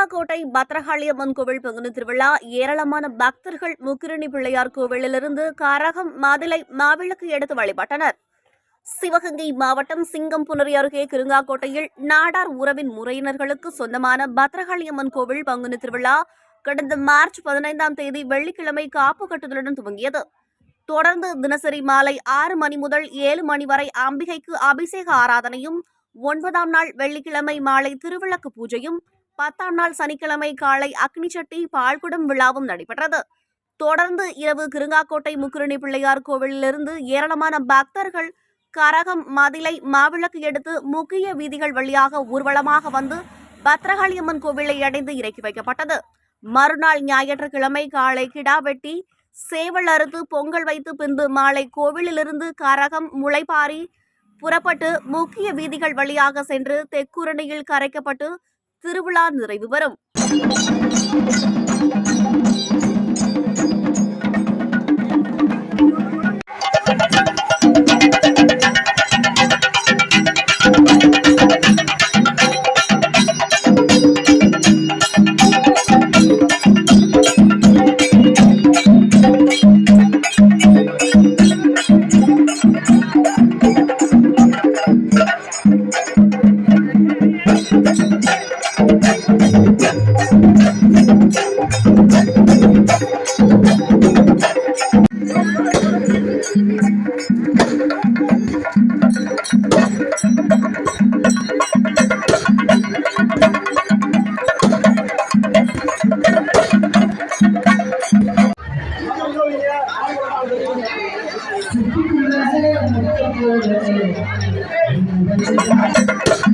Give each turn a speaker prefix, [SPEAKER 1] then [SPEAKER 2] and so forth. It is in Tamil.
[SPEAKER 1] கிருங்காக்கோட்டை பத்ரகாளியம்மன் கோவில் பங்குனி திருவிழா ஏராளமான பக்தர்கள் முக்கிரணி பிள்ளையார் கோவிலிலிருந்து கரகம் மதிலை மாவிளக்கு எடுத்து வழிபட்டனர். சிவகங்கை மாவட்டம் சிங்கம்புணரி அருகே கிருங்காக்கோட்டையில் நாடார் உறவின் முறையினர்களுக்கு சொந்தமான பத்ரகாளியம்மன் கோவில் பங்குனி திருவிழா கடந்த மார்ச் 15ஆம் தேதி வெள்ளிக்கிழமை காப்பு கட்டுதலுடன் துவங்கியது. தொடர்ந்து தினசரி மாலை 6 மணி முதல் 7 மணி வரை அம்பிகைக்கு அபிஷேக ஆராதனையும், 9ஆம் நாள் வெள்ளிக்கிழமை மாலை திருவிளக்கு பூஜையும், 10ஆம் நாள் சனிக்கிழமை காலை அக்னிச்சட்டி பால்குடம் விழாவும் நடைபெற்றது. தொடர்ந்து இரவு கிருங்காக்கோட்டை முக்கிரணி பிள்ளையார் கோவிலிலிருந்து ஏராளமான பக்தர்கள் கரகம் மதிலை மாவிளக்கு எடுத்து முக்கிய வீதிகள் வழியாக ஊர்வலமாக வந்து பத்ரகாளியம்மன் கோவிலை அடைந்து இறக்கி வைக்கப்பட்டது. மறுநாள் ஞாயிற்றுக்கிழமை காலை கிடா வெட்டி சேவல் அறுத்து பொங்கல் வைத்து பின்பு மாலை கோவிலிலிருந்து கரகம் முளைப்பாரி புறப்பட்டு முக்கிய வீதிகள் வழியாக சென்று தெக்குரணியில் கரைக்கப்பட்டு திருவிழா நிறைவு பெறும்.
[SPEAKER 2] Thank you.